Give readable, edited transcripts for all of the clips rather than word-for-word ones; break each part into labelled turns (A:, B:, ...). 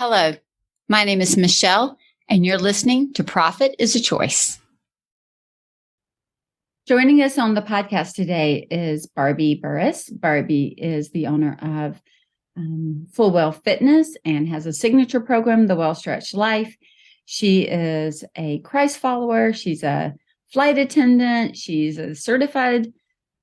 A: Hello, my name is Michele, and you're listening to Profit is a Choice. Joining us on the podcast today is Barbi Burris. Barbi is the owner of Full Well Fitness and has a signature program, the Well Stretched Life. She is a Christ follower. She's a flight attendant. She's a certified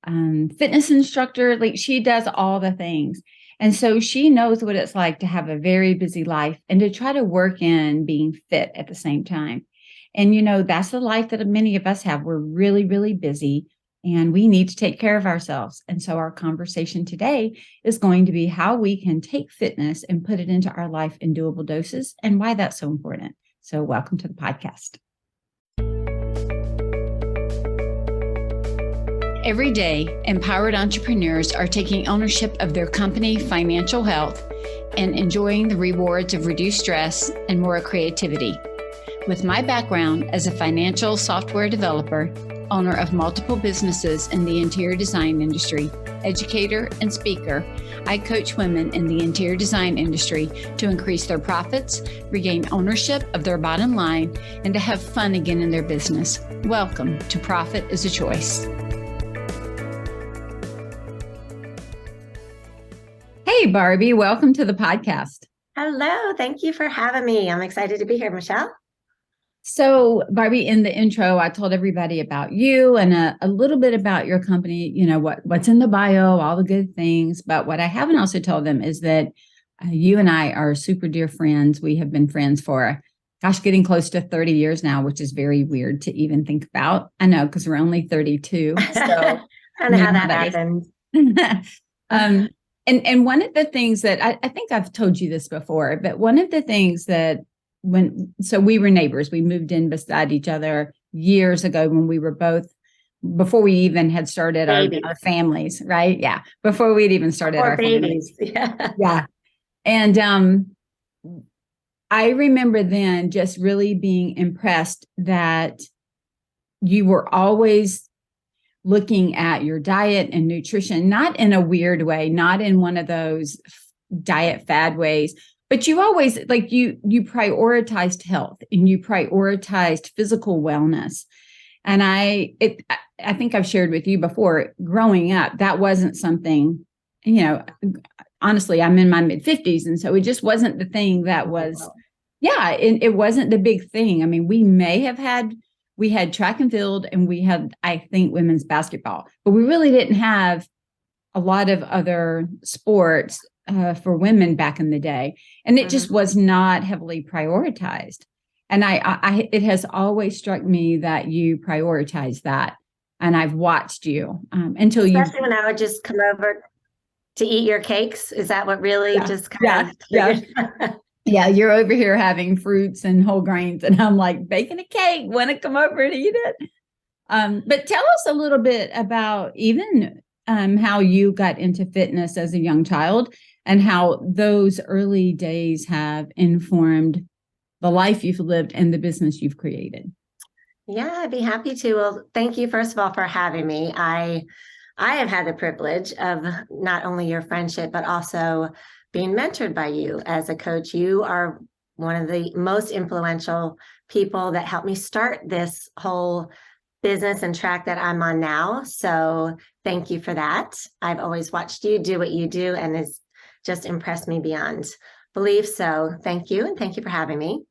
A: fitness instructor. Like, she does all the things. And so she knows what it's like to have a very busy life and to try to work in being fit at the same time. And, you know, that's the life that many of us have. We're really, really busy and we need to take care of ourselves. And so our conversation today is going to be how we can take fitness and put it into our life in doable doses and why that's so important. So welcome to the podcast. Every day, empowered entrepreneurs are taking ownership of their company financial health and enjoying the rewards of reduced stress and more creativity. With my background as a financial software developer, owner of multiple businesses in the interior design industry, educator, and speaker, I coach women in the interior design industry to increase their profits, regain ownership of their bottom line, and to have fun again in their business. Welcome to Profit is a Choice. Hey, Barbi, welcome to the podcast.
B: Hello. Thank you for having me. I'm excited to be here, Michele.
A: So, Barbi, in the intro, I told everybody about you and a little bit about your company, you know, what's in the bio, all the good things. But what I haven't also told them is that you and I are super dear friends. We have been friends for, getting close to 30 years now, which is very weird to even think about. I know, because we're only 32. So
B: I don't know how that happened.
A: And one of the things that I think I've told you this before, but one of the things that we were neighbors, we moved in beside each other years ago when we were both, before we even had started our families, right? Yeah. Before we'd even started our
B: babies.
A: Families. Yeah. And I remember then just really being impressed that you were always looking at your diet and nutrition, not in a weird way, not in one of those diet fad ways, but you always, like, you prioritized health and you prioritized physical wellness. And I think I've shared with you before, growing up, that wasn't something, you know, honestly, I'm in my mid-50s. And so it just wasn't the thing that was, it wasn't the big thing. I mean, we had track and field and we had, I think, women's basketball, but we really didn't have a lot of other sports for women back in the day. And it just was not heavily prioritized. And it has always struck me that you prioritize that. And I've watched you
B: Especially when I would just come over to eat your cakes. Is that what really just kind of...
A: Yeah, you're over here having fruits and whole grains, and I'm like, baking a cake, want to come over and eat it? But tell us a little bit about even how you got into fitness as a young child and how those early days have informed the life you've lived and the business you've created.
B: Yeah, I'd be happy to. Well, thank you, first of all, for having me. I have had the privilege of not only your friendship, but also being mentored by you as a coach. You are one of the most influential people that helped me start this whole business and track that I'm on now. So thank you for that. I've always watched you do what you do, and it's just impressed me beyond belief. So thank you. And thank you for having me.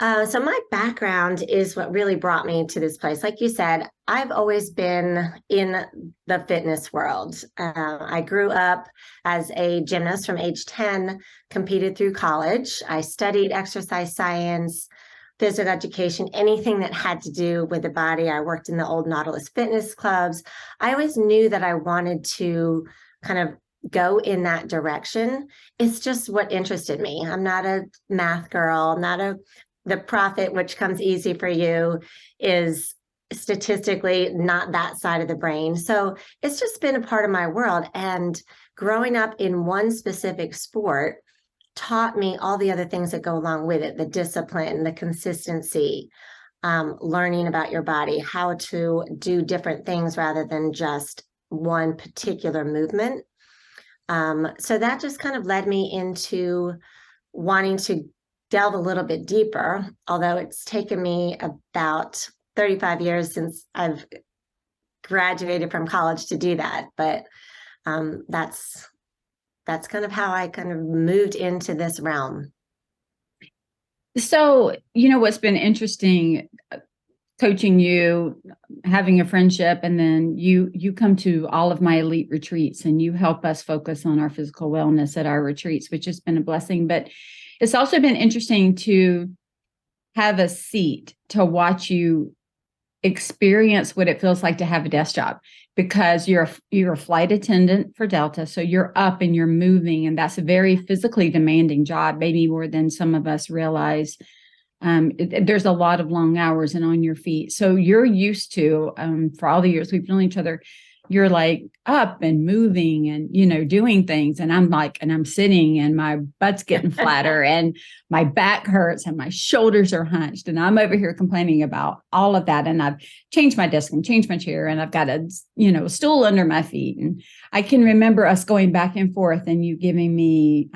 B: So my background is what really brought me to this place. Like you said, I've always been in the fitness world. I grew up as a gymnast from age 10, competed through college. I studied exercise science, physical education, anything that had to do with the body. I worked in the old Nautilus fitness clubs. I always knew that I wanted to kind of go in that direction. It's just what interested me. I'm not a math girl, the profit, which comes easy for you, is statistically not that side of the brain. So it's just been a part of my world. And growing up in one specific sport taught me all the other things that go along with it, the discipline, the consistency, learning about your body, how to do different things rather than just one particular movement. So that just kind of led me into wanting to delve a little bit deeper, although it's taken me about 35 years since I've graduated from college to do that. But that's kind of how I kind of moved into this realm.
A: So, what's been interesting coaching you, having a friendship, and then you come to all of my elite retreats and you help us focus on our physical wellness at our retreats, which has been a blessing. But it's also been interesting to have a seat to watch you experience what it feels like to have a desk job, because you're a flight attendant for Delta. So you're up and you're moving, and that's a very physically demanding job, maybe more than some of us realize. There's a lot of long hours and on your feet. So you're used to, for all the years we've known each other, you're like up and moving and, doing things. And I'm sitting and my butt's getting flatter and my back hurts and my shoulders are hunched. And I'm over here complaining about all of that. And I've changed my desk and changed my chair and I've got a, stool under my feet. And I can remember us going back and forth and you giving me,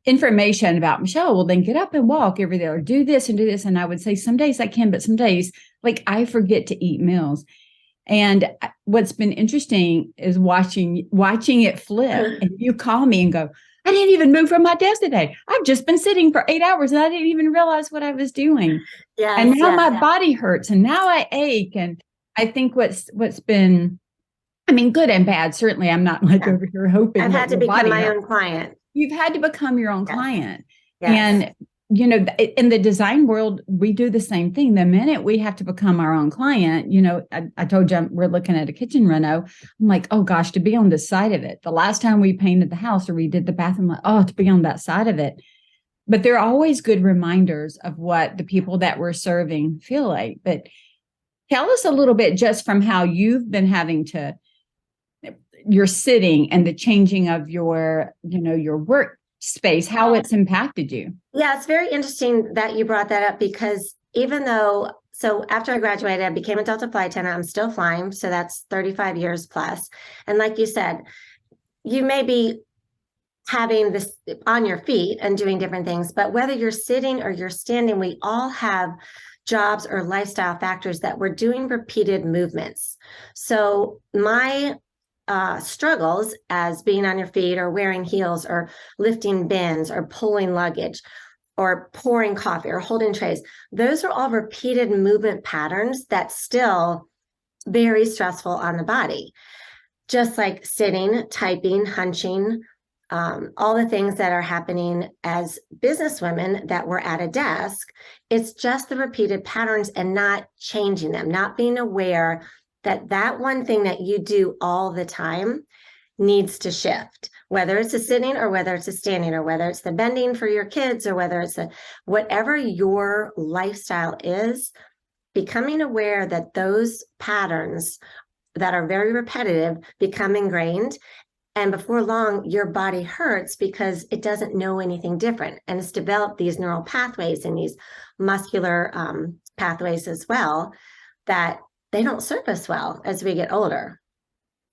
A: information about, Michele, well, then get up and walk every day or do this and do this. And I would say, some days I can, but some days like I forget to eat meals. And what's been interesting is watching it flip. And you call me and go, I didn't even move from my desk today. I've just been sitting for 8 hours and I didn't even realize what I was doing. Yes, and now my body hurts and now I ache. And I think what's been, good and bad. Certainly I'm not like over here hoping.
B: I've had to become my own client.
A: You've had to become your own client. Yes. And, in the design world, we do the same thing. The minute we have to become our own client, I told you we're looking at a kitchen reno. I'm like, oh gosh, to be on this side of it. The last time we painted the house or we did the bathroom, like, oh, to be on that side of it. But they're always good reminders of what the people that we're serving feel like. But tell us a little bit just from how you've been having to, your sitting and the changing of your, your work space, how it's impacted you.
B: Yeah, it's very interesting that you brought that up because so after I graduated, I became a Delta flight attendant. I'm still flying. So that's 35 years plus. And like you said, you may be having this on your feet and doing different things, but whether you're sitting or you're standing, we all have jobs or lifestyle factors that we're doing repeated movements. So my struggles as being on your feet or wearing heels or lifting bins or pulling luggage or pouring coffee or holding trays, those are all repeated movement patterns that's still very stressful on the body. Just like sitting, typing, hunching, all the things that are happening as businesswomen that we're at a desk, it's just the repeated patterns and not changing them, not being aware that one thing that you do all the time needs to shift, whether it's a sitting or whether it's a standing or whether it's the bending for your kids or whether it's whatever your lifestyle is, becoming aware that those patterns that are very repetitive become ingrained. And before long, your body hurts because it doesn't know anything different. And it's developed these neural pathways and these muscular pathways as well that they don't serve us well as we get older.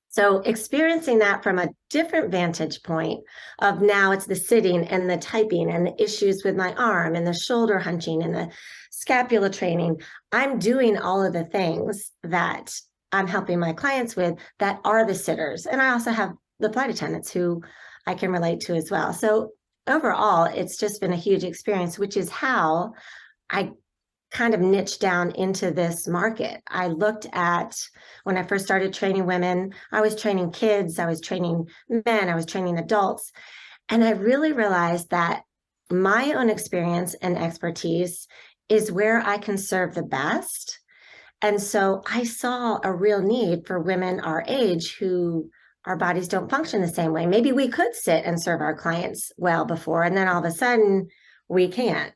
B: So experiencing that from a different vantage point of now it's the sitting and the typing and the issues with my arm and the shoulder hunching and the scapula training, I'm doing all of the things that I'm helping my clients with that are the sitters. And I also have the flight attendants who I can relate to as well. So overall, it's just been a huge experience, which is how I kind of niche down into this market. I looked at when I first started training women, I was training kids, I was training men, I was training adults. And I really realized that my own experience and expertise is where I can serve the best. And so I saw a real need for women our age who our bodies don't function the same way. Maybe we could sit and serve our clients well before, and then all of a sudden we can't.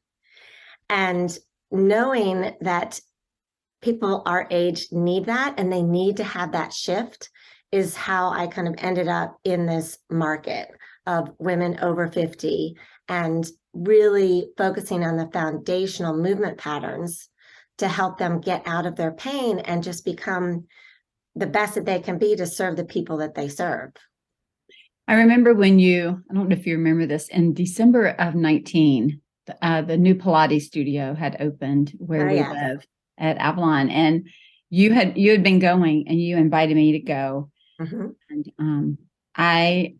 B: And knowing that people our age need that and they need to have that shift is how I kind of ended up in this market of women over 50 and really focusing on the foundational movement patterns to help them get out of their pain and just become the best that they can be to serve the people that they serve.
A: I remember when I don't know if you remember this, in December of 19, the new Pilates studio had opened where
B: Oh,
A: we
B: yeah.
A: live at Avalon. And you had been going and you invited me to go.
B: Mhm.
A: And I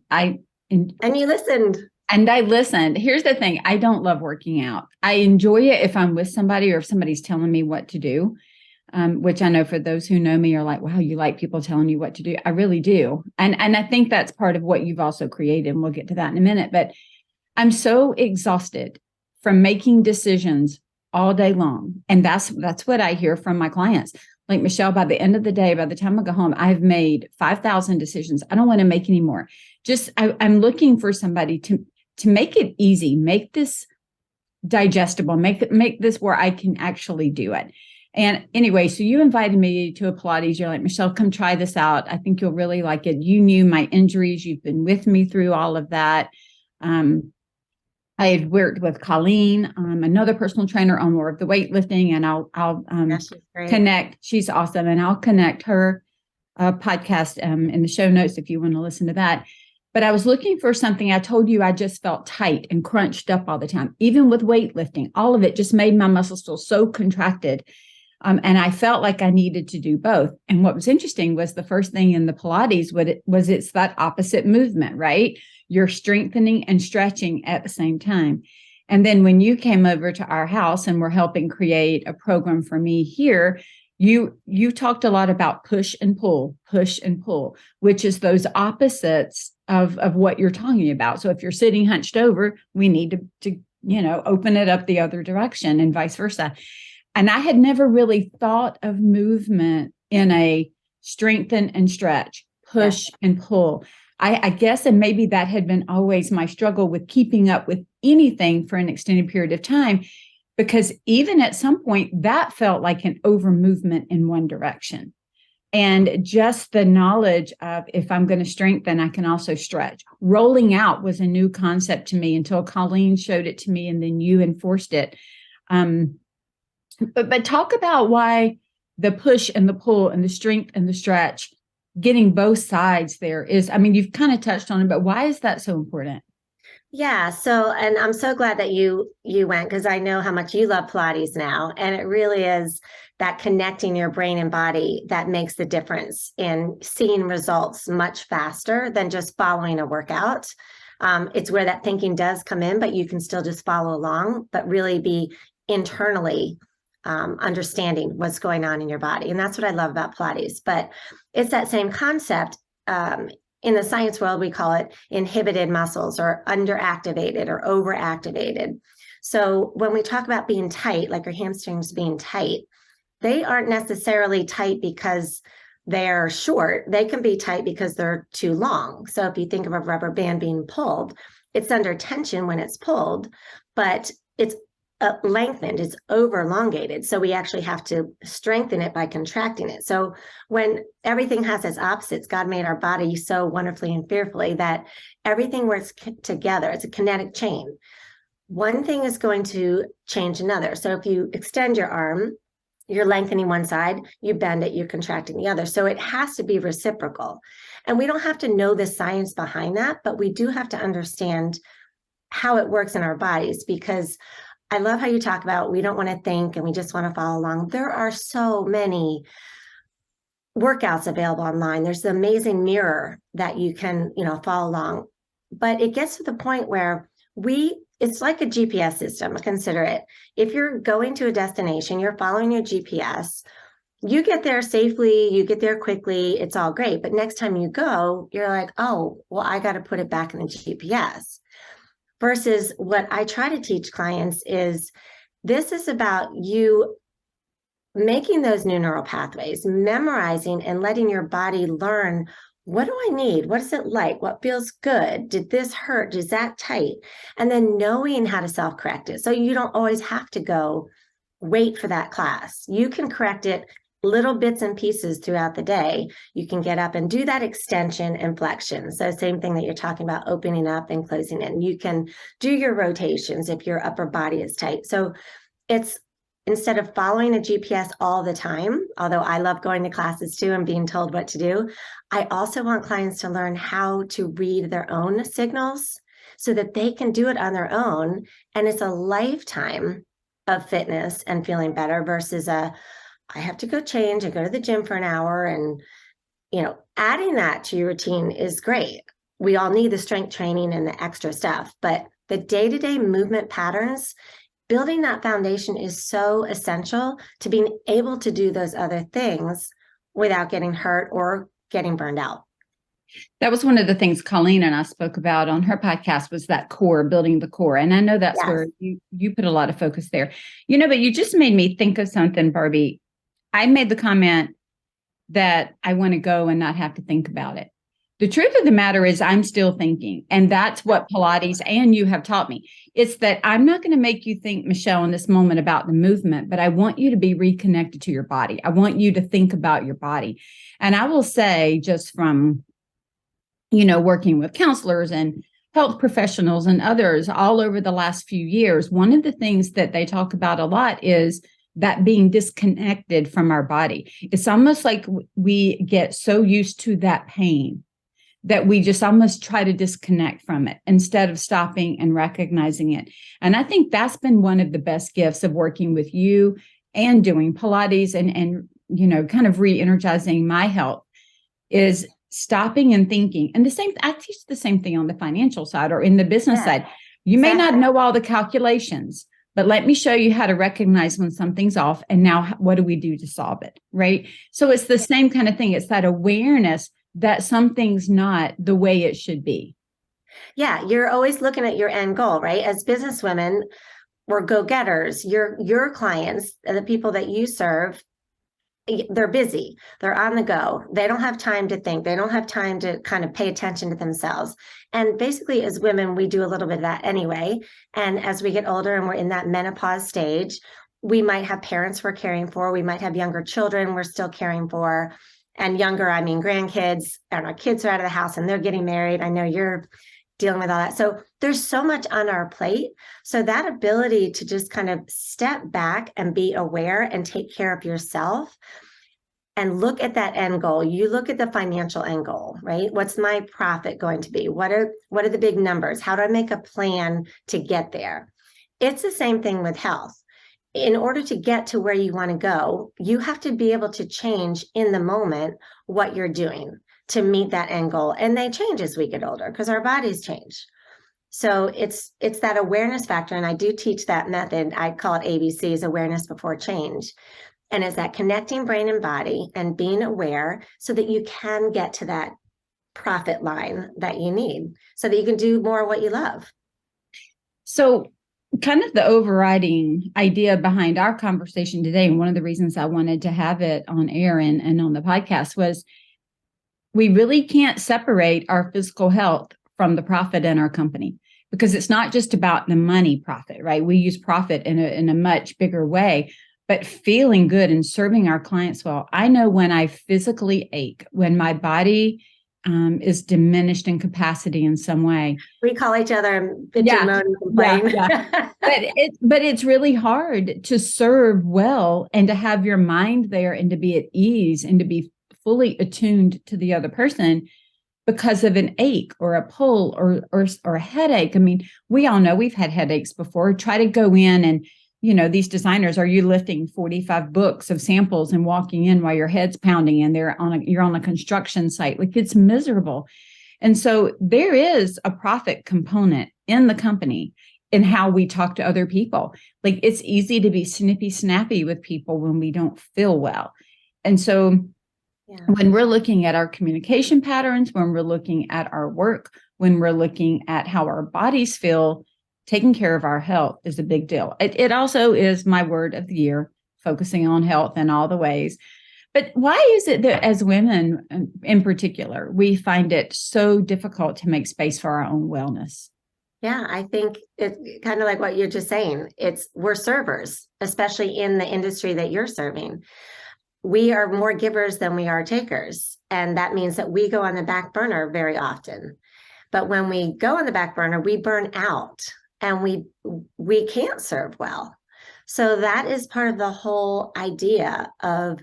A: and,
B: And you listened.
A: and I listened. Here's the thing. I don't love working out. I enjoy it if I'm with somebody or if somebody's telling me what to do. Which I know for those who know me are like, wow, you like people telling you what to do. I really do. And I think that's part of what you've also created. And we'll get to that in a minute. But I'm so exhausted from making decisions all day long. And that's what I hear from my clients. Like, Michele, by the end of the day, by the time I go home, I've made 5,000 decisions. I don't want to make any more. I'm looking for somebody to make it easy, make this digestible, make this where I can actually do it. And anyway, so you invited me to a Pilates. You're like, Michele, come try this out. I think you'll really like it. You knew my injuries. You've been with me through all of that. I had worked with Colleen, another personal trainer, on more of the weightlifting, and I'll
B: Yeah, she's great.
A: connect. She's awesome, and I'll connect her podcast in the show notes if you want to listen to that. But I was looking for something. I told you I just felt tight and crunched up all the time, even with weightlifting. All of it just made my muscles feel so contracted. And I felt like I needed to do both. And what was interesting was the first thing in the Pilates it's that opposite movement, right? You're strengthening and stretching at the same time. And then when you came over to our house and were helping create a program for me here, you talked a lot about push and pull, which is those opposites of what you're talking about. So if you're sitting hunched over, we need to open it up the other direction and vice versa. And I had never really thought of movement in a strengthen and stretch, push and pull. I guess, and maybe that had been always my struggle with keeping up with anything for an extended period of time, because even at some point that felt like an over movement in one direction. And just the knowledge of, if I'm going to strengthen, I can also stretch. Rolling out was a new concept to me until Colleen showed it to me, and then you enforced it. But talk about why the push and the pull and the strength and the stretch, getting both sides there is, I mean, you've kind of touched on it, but why is that so important?
B: Yeah, so and I'm so glad that you went, because I know how much you love Pilates now, and it really is that connecting your brain and body that makes the difference in seeing results much faster than just following a workout. It's where that thinking does come in, but you can still just follow along, but really be internally understanding what's going on in your body. And that's what I love about Pilates. But it's that same concept. In the science world, we call it inhibited muscles, or underactivated or overactivated. So when we talk about being tight, like your hamstrings being tight, they aren't necessarily tight because they're short. They can be tight because they're too long. So if you think of a rubber band being pulled, it's under tension when it's pulled, but it's lengthened, it's over elongated. So we actually have to strengthen it by contracting it. So when everything has its opposites, God made our body so wonderfully and fearfully that everything works together. It's a kinetic chain. One thing is going to change another. So if you extend your arm, you're lengthening one side, you bend it, you're contracting the other. So it has to be reciprocal. And we don't have to know the science behind that, but we do have to understand how it works in our bodies, because I love how you talk about we don't want to think and we just want to follow along. There are so many workouts available online. There's the amazing mirror that you can, follow along. But it gets to the point where it's like a GPS system. Consider it. If you're going to a destination, you're following your GPS, you get there safely, you get there quickly, it's all great. But next time you go, you're like, oh, well, I got to put it back in the GPS. Versus what I try to teach clients is this is about you making those new neural pathways, memorizing and letting your body learn, what do I need? What is it like? What feels good? Did this hurt? Is that tight? And then knowing how to self-correct it. So you don't always have to go wait for that class. You can correct it little bits and pieces throughout the day. You can get up and do that extension and flexion. So same thing that you're talking about, opening up and closing in. You can do your rotations if your upper body is tight. So it's instead of following a GPS all the time, although I love going to classes too and being told what to do, I also want clients to learn how to read their own signals so that they can do it on their own. And it's a lifetime of fitness and feeling better versus I have to go change and go to the gym for an hour. And, adding that to your routine is great. We all need the strength training and the extra stuff, but the day-to-day movement patterns, building that foundation is so essential to being able to do those other things without getting hurt or getting burned out.
A: That was one of the things Colleen and I spoke about on her podcast, was that core, building the core. And I know that's
B: Yes.
A: where you put a lot of focus there. But you just made me think of something, Barbie. I made the comment that I want to go and not have to think about it. The truth of the matter is I'm still thinking. And that's what Pilates and you have taught me. It's that I'm not going to make you think, Michele, in this moment about the movement, but I want you to be reconnected to your body. I want you to think about your body. And I will say, just from, working with counselors and health professionals and others all over the last few years, one of the things that they talk about a lot is that being disconnected from our body. It's almost like we get so used to that pain that we just almost try to disconnect from it instead of stopping and recognizing it. And I think that's been one of the best gifts of working with you and doing Pilates and kind of re-energizing my health, is stopping and thinking. And I teach the same thing on the financial side or in the business side. You may not know all the calculations, but let me show you how to recognize when something's off. And now what do we do to solve it? Right. So it's the same kind of thing. It's that awareness that something's not the way it should be.
B: Yeah, you're always looking at your end goal, right? As businesswomen, we're go-getters. Your clients, the people that you serve, they're busy. They're on the go. They don't have time to think. They don't have time to kind of pay attention to themselves. And basically, as women, we do a little bit of that anyway. And as we get older and we're in that menopause stage, we might have parents we're caring for. We might have younger children we're still caring for. And younger, I mean grandkids, and our kids are out of the house and they're getting married. I know you're dealing with all that. So there's so much on our plate. So that ability to just kind of step back and be aware and take care of yourself and look at that end goal. You look at the financial end goal, right? What's my profit going to be? What are the big numbers? How do I make a plan to get there? It's the same thing with health. In order to get to where you want to go, you have to be able to change in the moment what you're doing to meet that end goal. And they change as we get older because our bodies change. So it's that awareness factor. And I do teach that method. I call it ABCs, awareness before change. And it's that connecting brain and body and being aware so that you can get to that profit line that you need so that you can do more of what you love.
A: So kind of the overriding idea behind our conversation today, and one of the reasons I wanted to have it on air and on the podcast, was we really can't separate our physical health from the profit in our company, because it's not just about the money profit, right? We use profit in a much bigger way, but feeling good and serving our clients well. I know when I physically ache, when my body is diminished in capacity in some way.
B: We call each other and bitch and moan and complain.
A: Yeah. But it's really hard to serve well and to have your mind there and to be at ease and to be fully attuned to the other person because of an ache or a pull or a headache. I mean, we all know we've had headaches before. Try to go in and, these designers, are you lifting 45 books of samples and walking in while your head's pounding and you're on a construction site? Like, it's miserable. And so there is a profit component in the company in how we talk to other people. Like, it's easy to be snippy snappy with people when we don't feel well. And so when we're looking at our communication patterns, when we're looking at our work, when we're looking at how our bodies feel, taking care of our health is a big deal. It also is my word of the year, focusing on health in all the ways. But why is it that as women in particular, we find it so difficult to make space for our own wellness?
B: Yeah, I think it's kind of like what you're just saying. We're servers, especially in the industry that you're serving. We are more givers than we are takers. And that means that we go on the back burner very often. But when we go on the back burner, we burn out and we can't serve well. So that is part of the whole idea of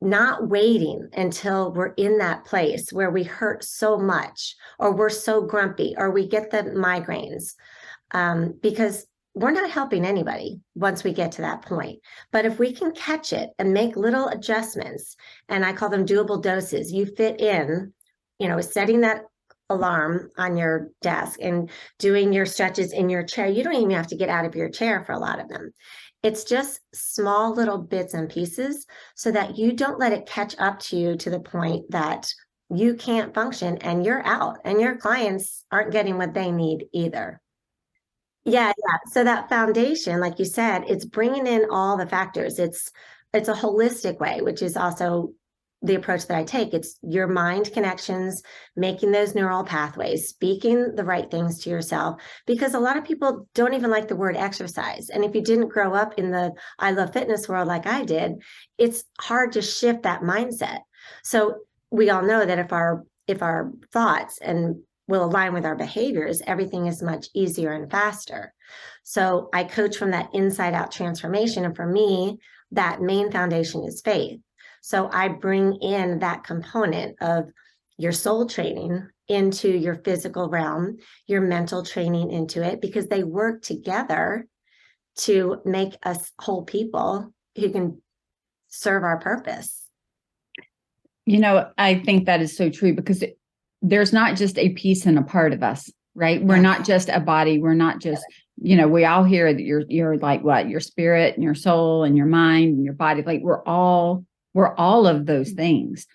B: not waiting until we're in that place where we hurt so much, or we're so grumpy, or we get the migraines, because we're not helping anybody once we get to that point. But if we can catch it and make little adjustments, and I call them doable doses, you fit in, setting that alarm on your desk and doing your stretches in your chair. You don't even have to get out of your chair for a lot of them. It's just small little bits and pieces so that you don't let it catch up to you to the point that you can't function and you're out and your clients aren't getting what they need either. Yeah, yeah. So that foundation, like you said, it's bringing in all the factors. It's a holistic way, which is also the approach that I take. It's your mind connections, making those neural pathways, speaking the right things to yourself, because a lot of people don't even like the word exercise. And if you didn't grow up in the I love fitness world like I did, it's hard to shift that mindset. So we all know that if our thoughts and will align with our behaviors, everything is much easier and faster. So I coach from that inside out transformation. And for me, that main foundation is faith. So I bring in that component of your soul training into your physical realm, your mental training into it, because they work together to make us whole people who can serve our purpose.
A: I think that is so true, because there's not just a piece and a part of us, right? We're not just a body. We're not just, we all hear that you're like what, your spirit and your soul and your mind and your body, like we're all of those things.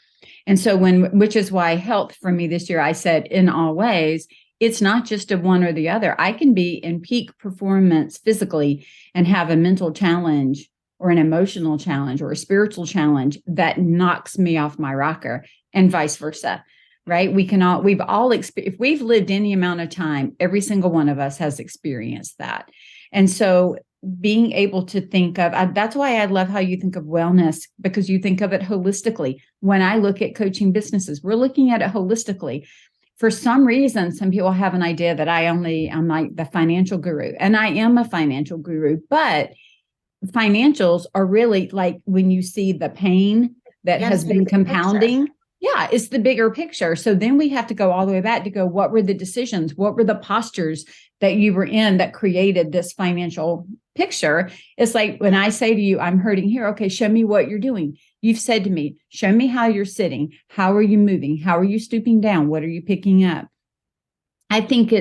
A: And so which is why health for me this year, I said in all ways, it's not just a one or the other. I can be in peak performance physically and have a mental challenge or an emotional challenge or a spiritual challenge that knocks me off my rocker, and vice versa. Right? We've all if we've lived any amount of time, every single one of us has experienced that. And so being able to think of, that's why I love how you think of wellness, because you think of it holistically. When I look at coaching businesses, we're looking at it holistically. For some reason, some people have an idea that I'm like the financial guru, and I am a financial guru, but financials are really like when you see the pain that has been compounding. Yeah, it's the bigger picture. So then we have to go all the way back to go, what were the decisions? What were the postures that you were in that created this financial picture? It's like when I say to you, I'm hurting here. Okay, show me what you're doing. You've said to me, show me how you're sitting. How are you moving? How are you stooping down? What are you picking up? I think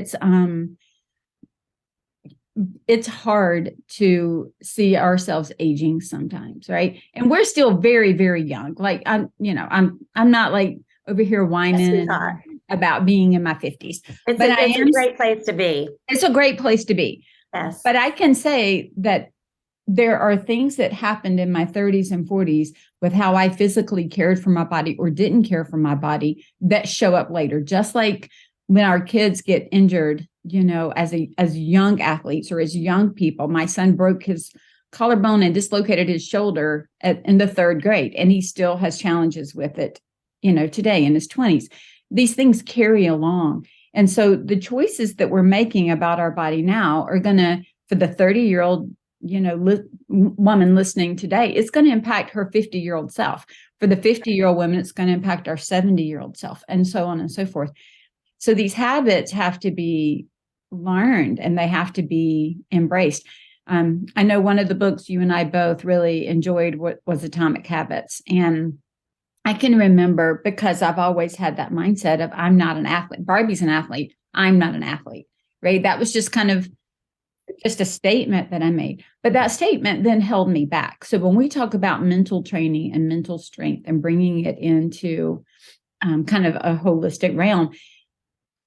A: it's hard to see ourselves aging sometimes, right? And we're still very, very young. Like I'm not like over here whining about being in my 50s.
B: It's a great place to be.
A: It's a great place to be.
B: Yes.
A: But I can say that there are things that happened in my 30s and 40s with how I physically cared for my body or didn't care for my body that show up later. Just like when our kids get injured, as young athletes or as young people. My son broke his collarbone and dislocated his shoulder in the 3rd grade, and he still has challenges with it, today in his 20s. These things carry along. And so the choices that we're making about our body now are going to, for the 30-year-old, woman listening today, it's going to impact her 50-year-old self. For the 50-year-old woman, it's going to impact our 70-year-old self, and so on and so forth. So these habits have to be learned and they have to be embraced. I know one of the books you and I both really enjoyed was Atomic Habits. And I can remember, because I've always had that mindset of I'm not an athlete. Barbie's an athlete. I'm not an athlete, right? That was just kind of just a statement that I made. But that statement then held me back. So when we talk about mental training and mental strength and bringing it into kind of a holistic realm,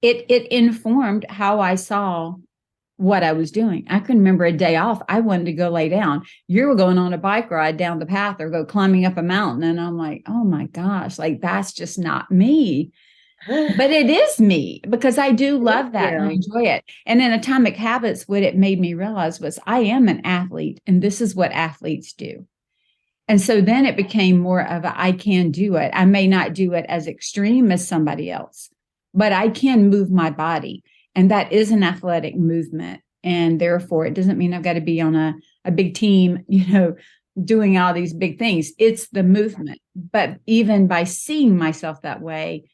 A: it informed how I saw what I was doing. I can remember a day off. I wanted to go lay down. You were going on a bike ride down the path or go climbing up a mountain. And I'm like, oh my gosh, like that's just not me. But it is me, because I do love that and I enjoy it. And in Atomic Habits, what it made me realize was I am an athlete and this is what athletes do. And so then it became more of I can do it. I may not do it as extreme as somebody else, but I can move my body. And that is an athletic movement. And therefore, it doesn't mean I've got to be on a a big team, doing all these big things. It's the movement. But even by seeing myself that way,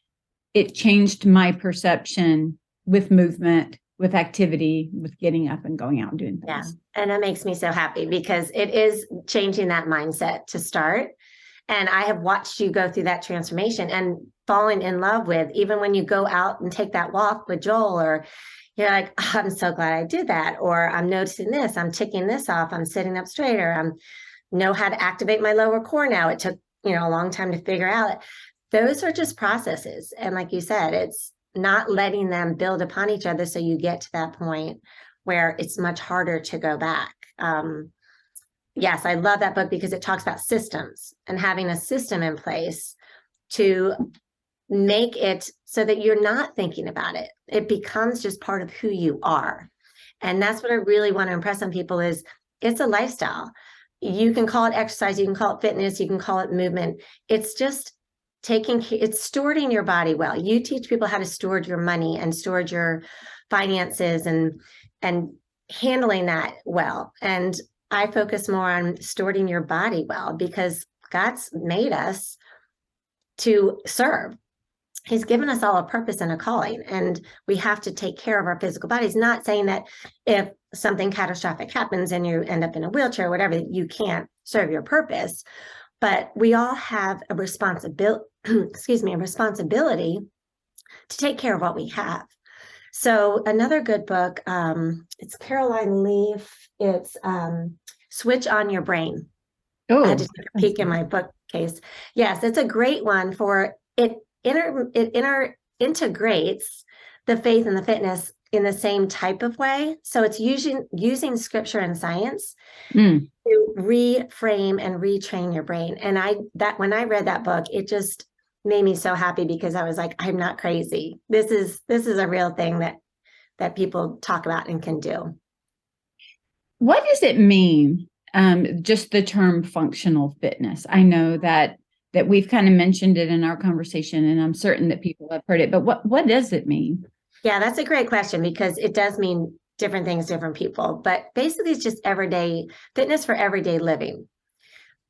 A: it changed my perception with movement, with activity, with getting up and going out and doing
B: Yeah.
A: things.
B: And that makes me so happy because it is changing that mindset to start. And I have watched you go through that transformation and falling in love with, even when you go out and take that walk with Joel, or you're like, oh, I'm so glad I did that. Or I'm noticing this, I'm ticking this off, I'm sitting up straighter, I'm know how to activate my lower core now. It took, a long time to figure out. Those are just processes. And like you said, it's not letting them build upon each other. So you get to that point where it's much harder to go back. Yes, I love that book because it talks about systems and having a system in place to make it so that you're not thinking about it. It becomes just part of who you are. And that's what I really want to impress on people is it's a lifestyle. You can call it exercise, you can call it fitness, you can call it movement. It's just it's stewarding your body well. You teach people how to steward your money and steward your finances and handling that well. And I focus more on stewarding your body well because God's made us to serve. He's given us all a purpose and a calling, and we have to take care of our physical bodies. Not saying that if something catastrophic happens and you end up in a wheelchair or whatever, you can't serve your purpose. But we all have a responsibility, a responsibility to take care of what we have. So another good book, it's Caroline Leaf. It's Switch on Your Brain. I had to take a peek in my bookcase. Yes, it's a great one for it. It integrates the faith and the fitness in the same type of way. So it's using scripture and science to reframe and retrain your brain. And when I read that book, it just made me so happy because I was like, I'm not crazy. This is a real thing that people talk about and can do.
A: What does it mean? Just the term functional fitness. I know that we've kind of mentioned it in our conversation, and I'm certain that people have heard it, but what does it mean?
B: Yeah, that's a great question because it does mean different things, different people, but basically it's just everyday fitness for everyday living.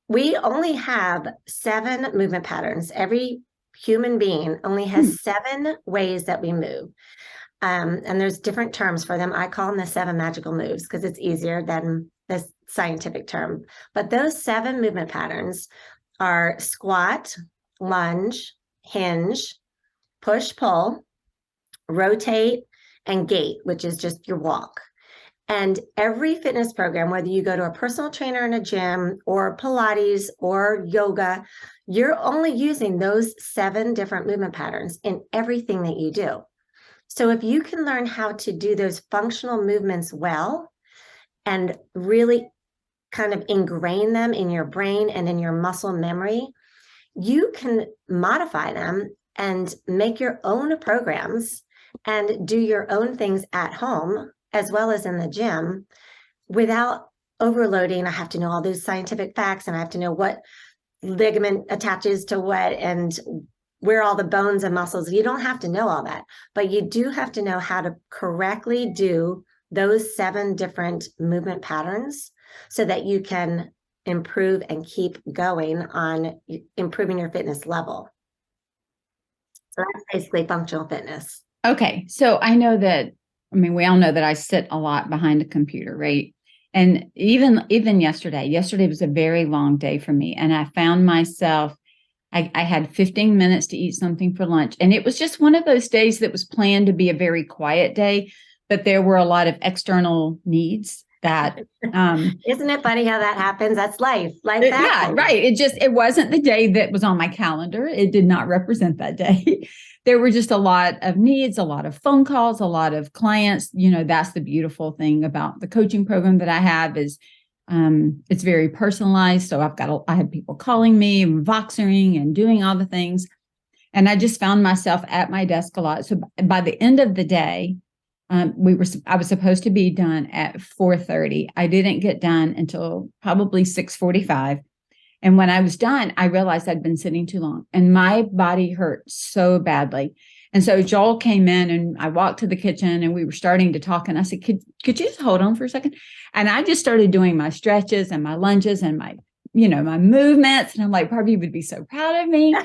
B: We only have 7 movement patterns. Every human being only has 7 ways that we move. And there's different terms for them. I call them the 7 magical moves because it's easier than the scientific term. But those 7 movement patterns are squat, lunge, hinge, push, pull, rotate, and gait, which is just your walk. And every fitness program, whether you go to a personal trainer in a gym or Pilates or yoga, you're only using those 7 different movement patterns in everything that you do. So if you can learn how to do those functional movements well and really kind of ingrain them in your brain and in your muscle memory, you can modify them and make your own programs and do your own things at home as well as in the gym without overloading. I have to know all those scientific facts and I have to know what ligament attaches to what and where all the bones and muscles. You don't have to know all that, but you do have to know how to correctly do those 7 different movement patterns so that you can improve and keep going on improving your fitness level. So that's basically functional fitness.
A: Okay. So I know that, we all know that I sit a lot behind a computer, right? And even yesterday was a very long day for me. And I found myself, I had 15 minutes to eat something for lunch. And it was just one of those days that was planned to be a very quiet day, but there were a lot of external needs that
B: isn't it funny how that happens? That's life.
A: Yeah, right. It wasn't the day that was on my calendar. It did not represent that day. There were just a lot of needs, a lot of phone calls, a lot of clients. That's the beautiful thing about the coaching program that I have is it's very personalized. So I had people calling me and Voxering and doing all the things. And I just found myself at my desk a lot. So by the end of the day, I was supposed to be done at 4:30. I didn't get done until probably 6:45. And when I was done, I realized I'd been sitting too long and my body hurt so badly. And so Joel came in and I walked to the kitchen and we were starting to talk. And I said, could you just hold on for a second? And I just started doing my stretches and my lunges and my movements. And I'm like, Barbie would be so proud of me.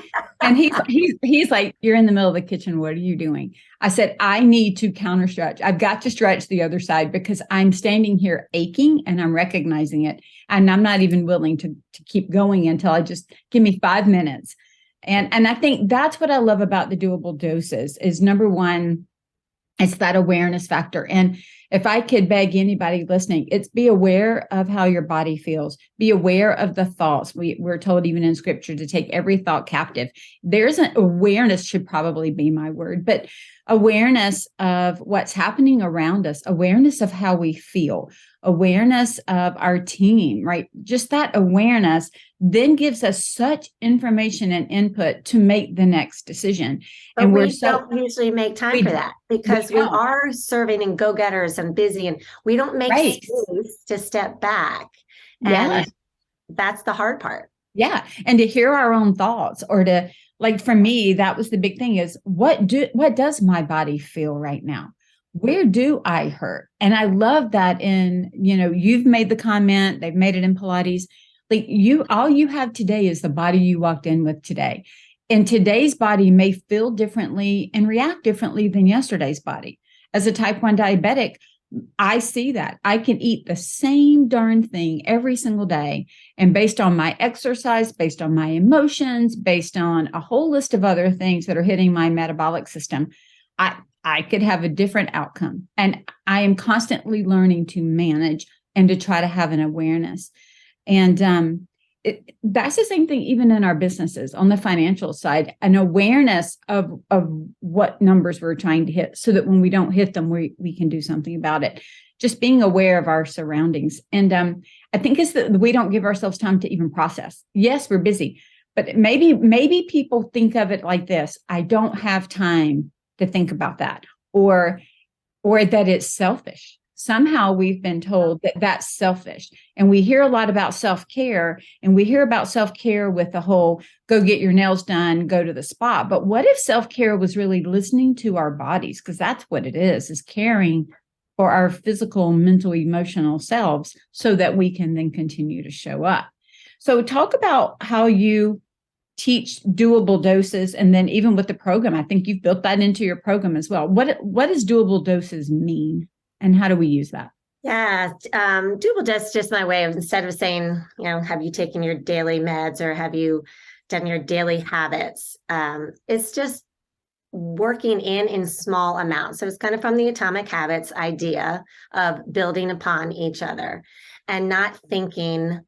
A: And he's like, you're in the middle of the kitchen. What are you doing? I said, I need to counter stretch. I've got to stretch the other side because I'm standing here aching and I'm recognizing it. And I'm not even willing to keep going until I just give me 5 minutes. And I think that's what I love about the doable doses is number one, it's that awareness factor. And if I could beg anybody listening, it's be aware of how your body feels. Be aware of the thoughts. We're told even in scripture to take every thought captive. There's an awareness should probably be my word, but awareness of what's happening around us, awareness of how we feel, awareness of our team, right? Just that awareness then gives us such information and input to make the next decision.
B: But
A: and
B: we don't usually make time for that because we are serving and go-getters and busy, and we don't make space to step back. And that's the hard part.
A: Yeah. And to hear our own thoughts or to, like, for me, that was the big thing is what does my body feel right now? Where do I hurt? And I love that you've made the comment, they've made it in Pilates. Like all you have today is the body you walked in with today. And today's body may feel differently and react differently than yesterday's body. As a type 1 diabetic, I see that. I can eat the same darn thing every single day. And based on my exercise, based on my emotions, based on a whole list of other things that are hitting my metabolic system, I could have a different outcome. And I am constantly learning to manage and to try to have an awareness. And that's the same thing even in our businesses on the financial side, an awareness of what numbers we're trying to hit so that when we don't hit them, we can do something about it. Just being aware of our surroundings. And I think it's that we don't give ourselves time to even process. Yes, we're busy, but maybe people think of it like this. I don't have time to think about that, or that it's selfish. Somehow we've been told that that's selfish. And we hear a lot about self-care, and we hear about self-care with the whole go get your nails done, go to the spa. But what if self-care was really listening to our bodies? Because that's what it is caring for our physical, mental, emotional selves so that we can then continue to show up. So talk about how you teach doable doses. And then even with the program, I think you've built that into your program as well. What does doable doses mean? And how do we use that?
B: Yeah, doable dose is just my way of, instead of saying, have you taken your daily meds or have you done your daily habits? It's just working in small amounts. So it's kind of from the atomic habits idea of building upon each other and not thinking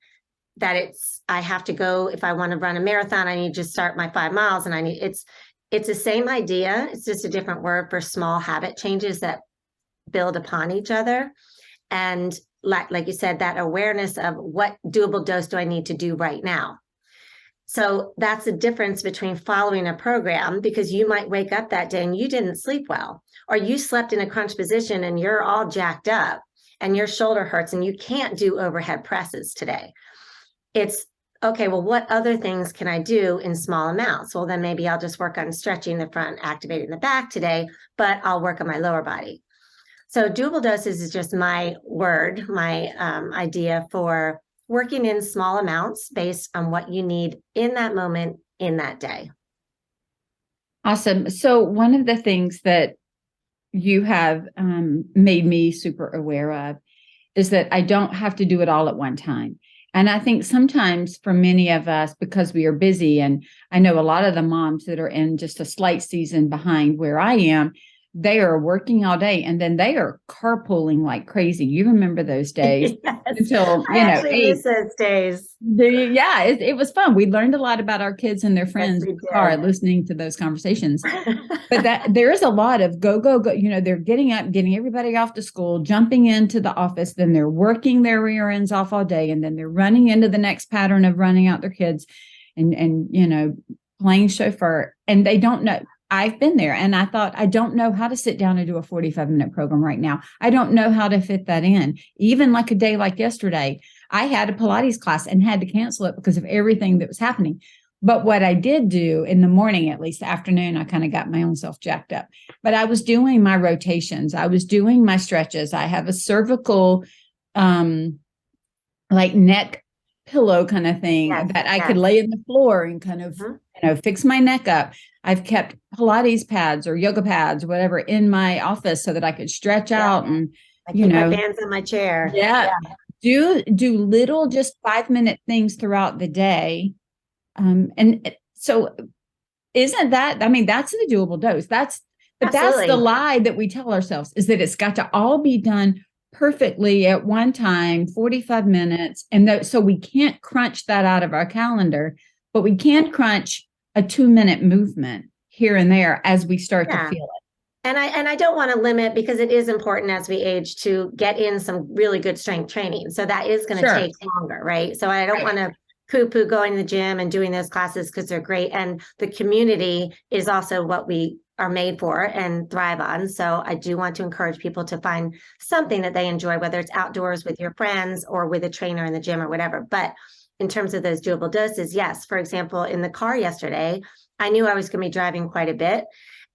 B: that I have to go, if I want to run a marathon, I need to start my 5 miles and it's the same idea. It's just a different word for small habit changes that build upon each other. And like you said, that awareness of what doable dose do I need to do right now? So that's the difference between following a program, because you might wake up that day and you didn't sleep well, or you slept in a crunch position and you're all jacked up and your shoulder hurts and you can't do overhead presses today. It's okay, well, what other things can I do in small amounts? Well, then maybe I'll just work on stretching the front, activating the back today, but I'll work on my lower body. So doable doses is just my word, my idea for working in small amounts based on what you need in that moment, in that day.
A: Awesome. So one of the things that you have made me super aware of is that I don't have to do it all at one time. And I think sometimes for many of us, because we are busy, and I know a lot of the moms that are in just a slight season behind where I am, they are working all day and then they are carpooling like crazy. You remember those days?
B: Yes.
A: Until,
B: I actually miss those days.
A: It was fun. We learned a lot about our kids and their friends in the car listening to those conversations. But that there is a lot of go. They're getting up, getting everybody off to school, jumping into the office, then they're working their rear ends off all day, and then they're running into the next pattern of running out their kids and playing chauffeur, and they don't know. I've been there and I thought, I don't know how to sit down and do a 45-minute program right now. I don't know how to fit that in. Even like a day like yesterday, I had a Pilates class and had to cancel it because of everything that was happening. But what I did do in the morning, at least the afternoon, I kind of got my own self jacked up. But I was doing my rotations. I was doing my stretches. I have a cervical, like neck pillow kind of thing
B: Yes,
A: that I could
B: yes.
A: lay in the floor and kind of, fix my neck up. I've kept Pilates pads or yoga pads, whatever, in my office so that I could stretch
B: Yeah.
A: out and,
B: I keep my bands on my chair.
A: yeah, do little just 5-minute things throughout the day. And so isn't that, I mean, that's the doable dose. That's the
B: Absolutely.
A: lie that we tell ourselves, is that it's got to all be done perfectly at one time, 45 minutes. And so we can't crunch that out of our calendar, but we can crunch a 2-minute movement here and there as we start to feel it.
B: And I don't want to limit, because it is important as we age to get in some really good strength training. So that is going to
A: Sure.
B: take longer, right? So I don't want to poo-poo going to the gym and doing those classes, because they're great. And the community is also what we are made for and thrive on. So I do want to encourage people to find something that they enjoy, whether it's outdoors with your friends or with a trainer in the gym or whatever. But in terms of those doable doses, yes. For example, in the car yesterday, I knew I was going to be driving quite a bit,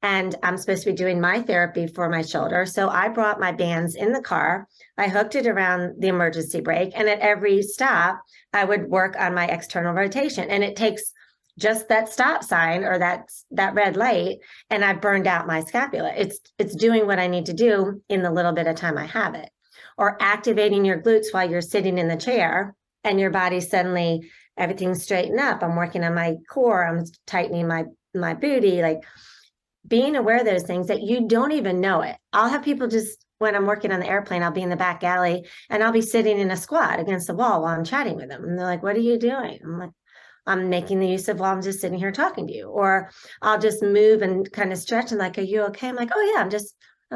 B: and I'm supposed to be doing my therapy for my shoulder. So I brought my bands in the car. I hooked it around the emergency brake. And at every stop, I would work on my external rotation. And it takes just that stop sign or that red light, and I burned out my scapula. It's doing what I need to do in the little bit of time I have it. Or activating your glutes while you're sitting in the chair, and your body suddenly, everything's straightened up. I'm working on my core. I'm tightening my booty, like being aware of those things that you don't even know it. I'll have people just, when I'm working on the airplane, I'll be in the back alley and I'll be sitting in a squat against the wall while I'm chatting with them. And they're like, what are you doing? I'm like, I'm making the use of while I'm just sitting here talking to you. Or I'll just move and kind of stretch and like, are you okay? I'm like, oh yeah, I'm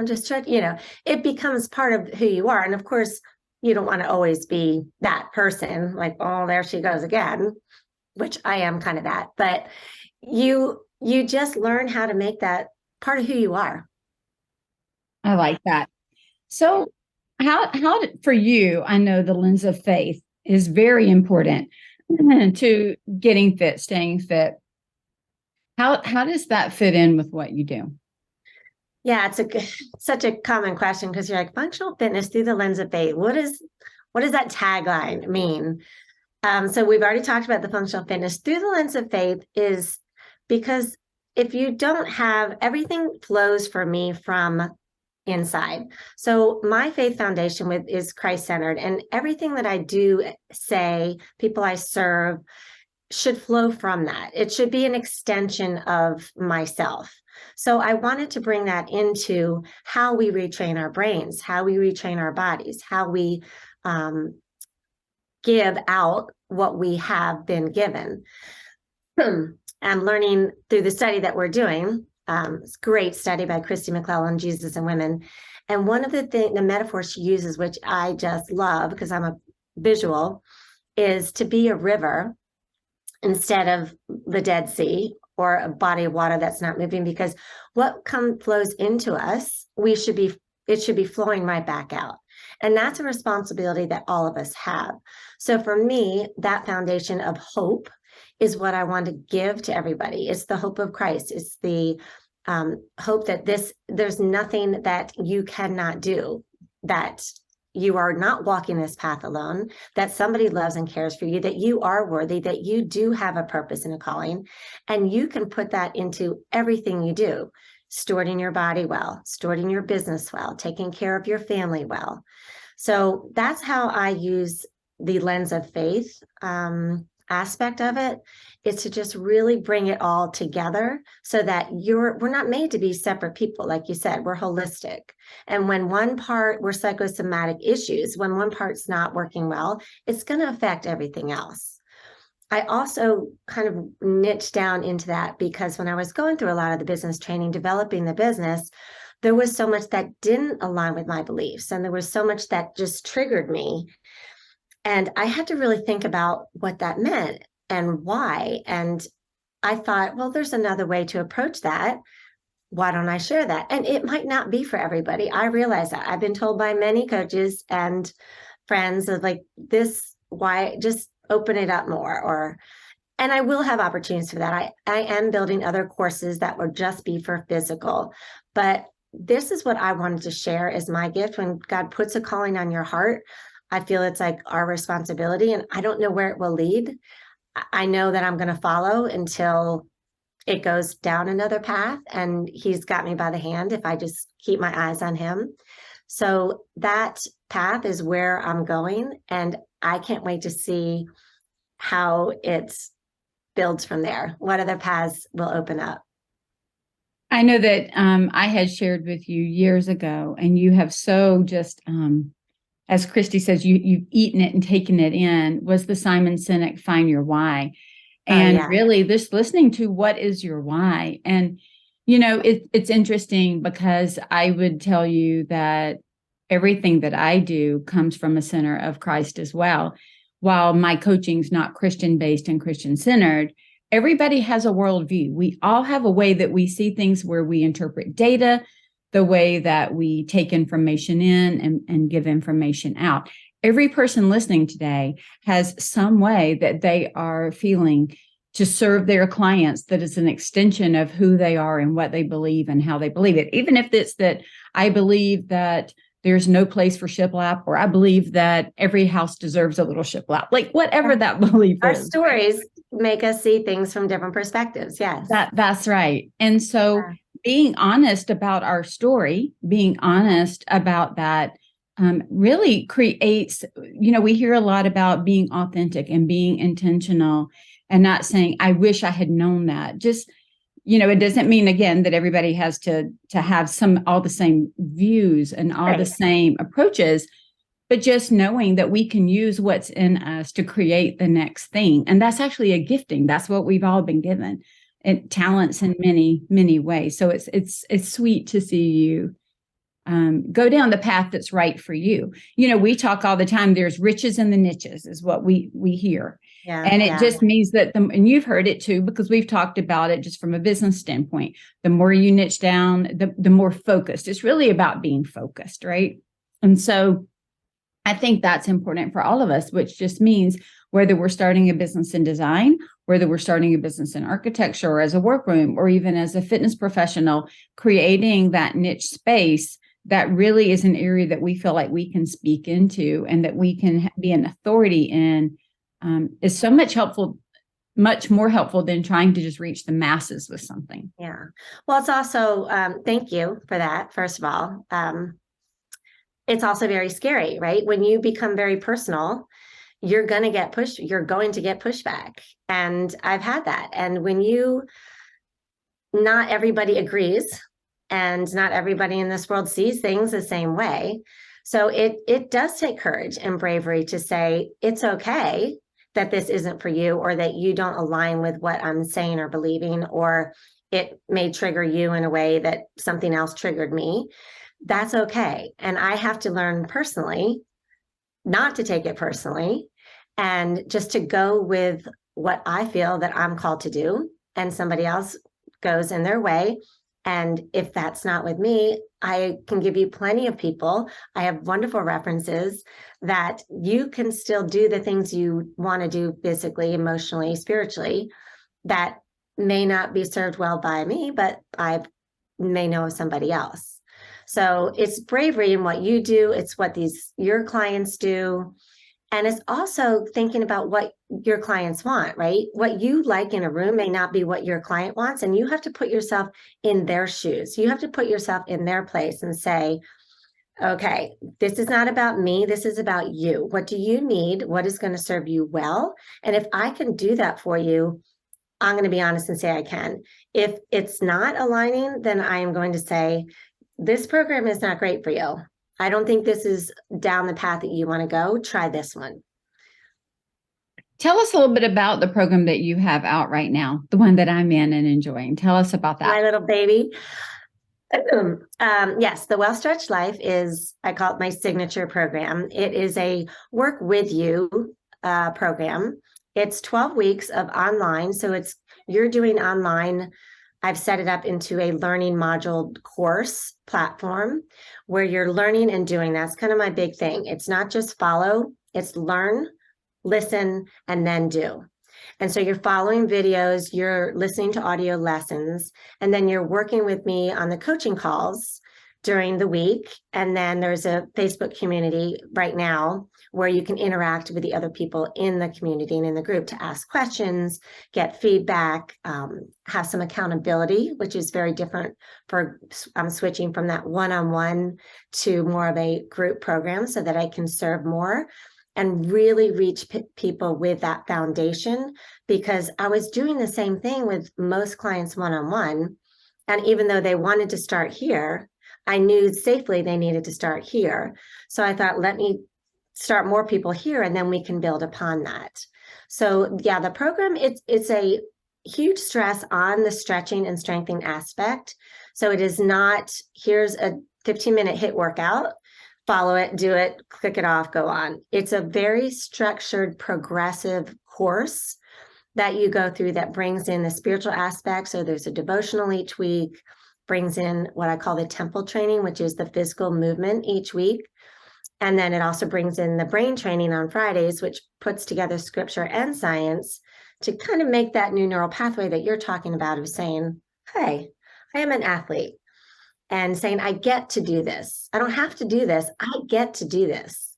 B: just stretching, it becomes part of who you are. And of course, you don't want to always be that person, like, oh, there she goes again, which I am kind of that, but you just learn how to make that part of who you are.
A: I like that. So how for you, I know the lens of faith is very important to getting fit, staying fit. How does that fit in with what you do?
B: Yeah, it's such a common question, because you're like, functional fitness through the lens of faith. What does that tagline mean? So we've already talked about the functional fitness through the lens of faith, is because if you don't have, everything flows for me from inside. So my faith foundation is Christ-centered, and everything that I do, say, people I serve, should flow from that. It should be an extension of myself. So I wanted to bring that into how we retrain our brains, how we retrain our bodies, how we give out what we have been given. I'm learning through the study that we're doing. It's a great study by Christy McClellan, Jesus and Women. And one of the metaphors she uses, which I just love because I'm a visual, is to be a river instead of the Dead Sea or a body of water that's not moving, because what flows into us, it should be flowing right back out. And that's a responsibility that all of us have. So for me, that foundation of hope is what I want to give to everybody. It's the hope of Christ. It's the hope that there's nothing that you cannot do, that you are not walking this path alone, that somebody loves and cares for you, that you are worthy, that you do have a purpose and a calling, and you can put that into everything you do. Stewarding your body well, stewarding your business well, taking care of your family well. So that's how I use the lens of faith aspect of it, is to just really bring it all together so that we're not made to be separate people. Like you said, we're holistic. And when we're psychosomatic issues, when one part's not working well, it's going to affect everything else. I also kind of niched down into that because when I was going through a lot of the business training, developing the business, there was so much that didn't align with my beliefs. And there was so much that just triggered me. And I had to really think about what that meant and why. And I thought, well, there's another way to approach that. Why don't I share that? And it might not be for everybody. I realize that. I've been told by many coaches and friends of like this, why just open it up more, or And I will have opportunities for that. I am building other courses that will just be for physical, but this is what I wanted to share as my gift. When God puts a calling on your heart, I feel it's like our responsibility, and I don't know where it will lead. I know that I'm going to follow until it goes down another path, and he's got me by the hand if I just keep my eyes on him. So that path is where I'm going, and I can't wait to see how it builds from there. What other paths will open up?
A: I know that I had shared with you years ago, and you have so just, as Christy says, you've eaten it and taken it in, was the Simon Sinek Find Your Why. And
B: Yeah.
A: really just listening to what is your why. And, it's interesting because I would tell you that everything that I do comes from a center of Christ as well. While my coaching's not Christian based and Christian centered, everybody has a worldview. We all have a way that we see things, where we interpret data, the way that we take information in and give information out. Every person listening today has some way that they are feeling to serve their clients that is an extension of who they are and what they believe and how they believe it. Even if it's that I believe that there's no place for shiplap, or I believe that every house deserves a little shiplap, like whatever that belief
B: Our
A: is.
B: stories make us see things from different perspectives. Yes.
A: That's right. And so being honest about our story, being honest about that, really creates, we hear a lot about being authentic and being intentional, and not saying, I wish I had known that. Just, it doesn't mean, again, that everybody has to have all the same views and all the same approaches, but just knowing that we can use what's in us to create the next thing. And that's actually a gifting. That's what we've all been given, and talents in many, many ways. So it's sweet to see you go down the path that's right for you. We talk all the time, there's riches in the niches is what we hear.
B: Yeah,
A: and it just means that and you've heard it too, because we've talked about it just from a business standpoint. The more you niche down, the more focused. It's really about being focused, right? And so I think that's important for all of us, which just means whether we're starting a business in design, whether we're starting a business in architecture, or as a workroom, or even as a fitness professional, creating that niche space that really is an area that we feel like we can speak into and that we can be an authority in, is so much more helpful than trying to just reach the masses with something.
B: Yeah. Well, it's also, thank you for that, first of all. It's also very scary, right? When you become very personal, you're going to get pushback. And I've had that. And when not everybody agrees, and not everybody in this world sees things the same way. So it does take courage and bravery to say, it's okay that this isn't for you, or that you don't align with what I'm saying or believing, or it may trigger you in a way that something else triggered me. That's okay. And I have to learn personally not to take it personally, and just to go with what I feel that I'm called to do, and somebody else goes in their way. And if that's not with me, I can give you plenty of people. I have wonderful references that you can still do the things you want to do physically, emotionally, spiritually, that may not be served well by me, but I may know of somebody else. So it's bravery in what you do. It's what your clients do. And it's also thinking about what your clients want, right? What you like in a room may not be what your client wants. And you have to put yourself in their shoes. You have to put yourself in their place and say, okay, this is not about me. This is about you. What do you need? What is going to serve you well? And if I can do that for you, I'm going to be honest and say I can. If it's not aligning, then I am going to say, this program is not great for you. I don't think this is down the path that you want to go. Try this one.
A: Tell us a little bit about the program that you have out right now, the one that I'm in and enjoying. Tell us about that.
B: My little baby. Yes, the Well Stretched Life is, I call it my signature program. It is a work with you program. It's 12 weeks of online. So you're doing online. I've set it up into a learning module course platform where you're learning and doing. That's kind of my big thing. It's not just follow, it's learn, listen, and then do. And so you're following videos, you're listening to audio lessons, and then you're working with me on the coaching calls during the week. And then there's a Facebook community right now where you can interact with the other people in the community and in the group to ask questions, get feedback, have some accountability, which is very different for switching from that one-on-one to more of a group program so that I can serve more and really reach people with that foundation, because I was doing the same thing with most clients one-on-one. And even though they wanted to start here, I knew safely they needed to start here. So I thought, let me start more people here and then we can build upon that. So yeah, the program, it's a huge stress on the stretching and strengthening aspect. So it is not, here's a 15-minute HIIT workout, follow it, do it, click it off, go on. It's a very structured, progressive course that you go through that brings in the spiritual aspect. So there's a devotional each week, brings in what I call the temple training, which is the physical movement each week. And then it also brings in the brain training on Fridays, which puts together scripture and science to kind of make that new neural pathway that you're talking about of saying, hey, I am an athlete, and saying, I get to do this. I don't have to do this. I get to do this.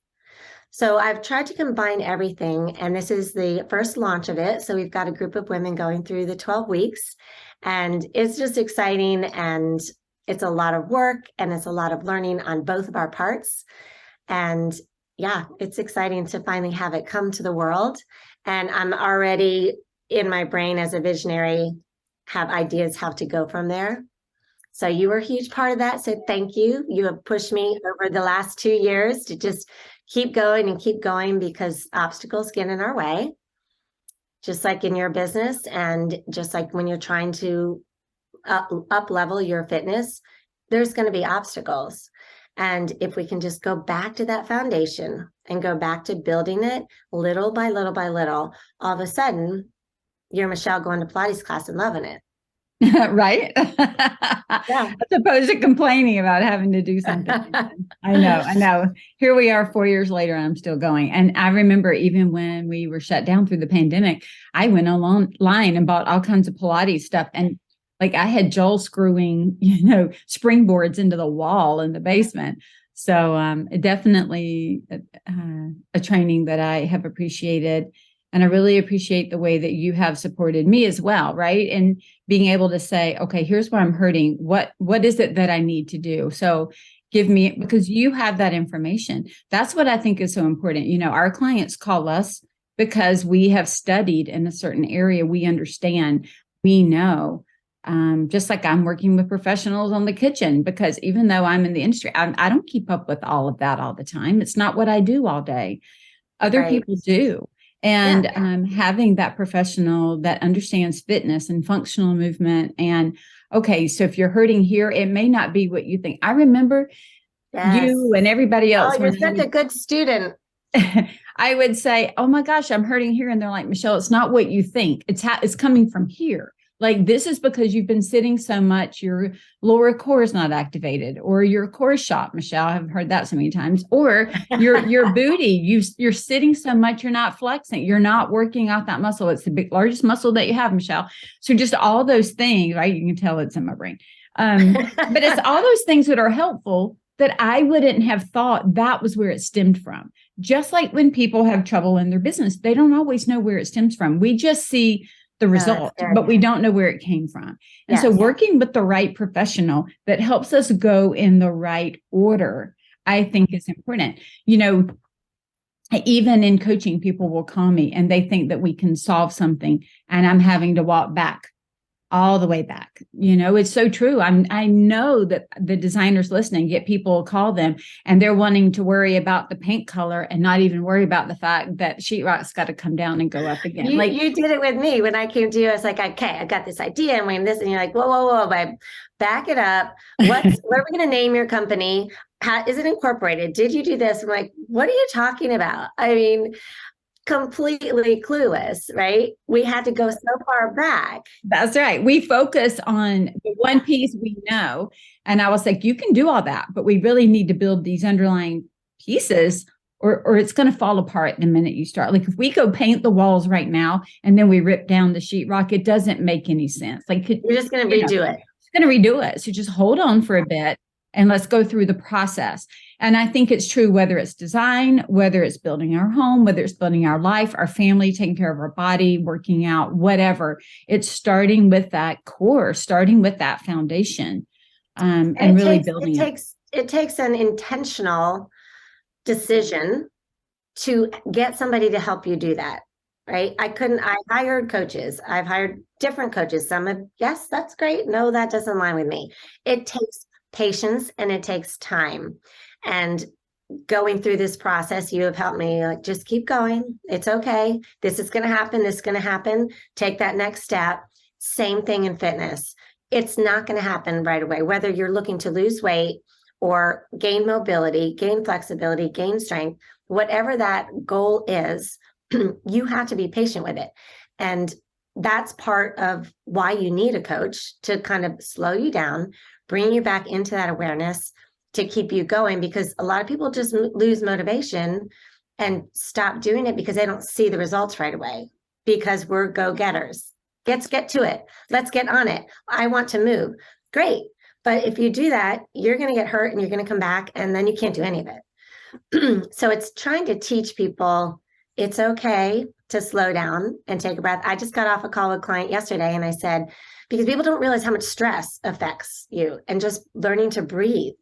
B: So I've tried to combine everything, and this is the first launch of it. So we've got a group of women going through the 12 weeks, and it's just exciting, and it's a lot of work, and it's a lot of learning on both of our parts. And yeah, it's exciting to finally have it come to the world. And I'm already in my brain as a visionary, have ideas how to go from there. So you were a huge part of that. So thank you. You have pushed me over the last 2 years to just keep going and keep going, because obstacles get in our way, just like in your business. And just like when you're trying to up level your fitness, there's going to be obstacles. And if we can just go back to that foundation and go back to building it little by little by little, all of a sudden you're Michele going to Pilates class and loving it.
A: Right?
B: Yeah.
A: As opposed to complaining about having to do something. I know. Here we are 4 years later, and I'm still going. And I remember even when we were shut down through the pandemic, I went online and bought all kinds of Pilates stuff. And like I had Joel screwing, springboards into the wall in the basement. So definitely a training that I have appreciated. And I really appreciate the way that you have supported me as well, right? And being able to say, okay, here's where I'm hurting. What is it that I need to do? So give me, because you have that information. That's what I think is so important. Our clients call us because we have studied in a certain area. We understand, we know. Just like I'm working with professionals on the kitchen, because even though I'm in the industry, I don't keep up with all of that all the time. It's not what I do all day. Other people do. And having that professional that understands fitness and functional movement. And okay, so if you're hurting here, it may not be what you think. I remember you and everybody else.
B: Oh, you're such a good student.
A: I would say, oh my gosh, I'm hurting here. And they're like, Michele, it's not what you think. It's coming from here. Like, this is because you've been sitting so much, your lower core is not activated, or your core is shot. Michele, I've heard that so many times. Or your booty, you're sitting so much, you're not flexing, you're not working out that muscle. It's the largest muscle that you have, Michele. So just all those things, right? You can tell it's in my brain. But it's all those things that are helpful that I wouldn't have thought that was where it stemmed from. Just like when people have trouble in their business, they don't always know where it stems from. We just see the result, but we don't know where it came from. And so working with the right professional that helps us go in the right order, I think is important. Even in coaching, people will call me and they think that we can solve something, and I'm having to walk back all the way back. It's so true. I know that the designers listening get people call them and they're wanting to worry about the paint color and not even worry about the fact that sheetrock's got to come down and go up again.
B: You did it with me when I came to you. I was like, okay, I got this idea and when this, and you're like, whoa, babe, back it up. What are we going to name your company? How is it incorporated? Did you do this? I'm like, what are you talking about? I mean, completely clueless, right? We had to go so far back.
A: That's right. We focus on the one piece we know. And I was like, you can do all that, but we really need to build these underlying pieces, or it's going to fall apart the minute you start. Like if we go paint the walls right now and then we rip down the sheetrock, it doesn't make any sense. Like
B: You're just going to redo it.
A: It's going to redo it. So just hold on for a bit and let's go through the process. And I think it's true whether it's design, whether it's building our home, whether it's building our life, our family, taking care of our body, working out, whatever. It's starting with that core, starting with that foundation, and really building it.
B: It takes an intentional decision to get somebody to help you do that, right? I hired coaches. I've hired different coaches. Some have, yes, that's great. No, that doesn't align with me. It takes patience and it takes time. And going through this process, you have helped me, like, just keep going. It's okay. This is going to happen. This is going to happen. Take that next step. Same thing in fitness. It's not going to happen right away, whether you're looking to lose weight or gain mobility, gain flexibility, gain strength, whatever that goal is, you have to be patient with it. And that's part of why you need a coach, to kind of slow you down, bring you back into that awareness, to keep you going, because a lot of people just lose motivation and stop doing it because they don't see the results right away, because we're go-getters. Let's get to it. Let's get on it. I want to move. Great. But if you do that, you're going to get hurt and you're going to come back and then you can't do any of it. So it's trying to teach people it's okay to slow down and take a breath. I just got off a call with a client yesterday and I said, because people don't realize how much stress affects you, and just learning to breathe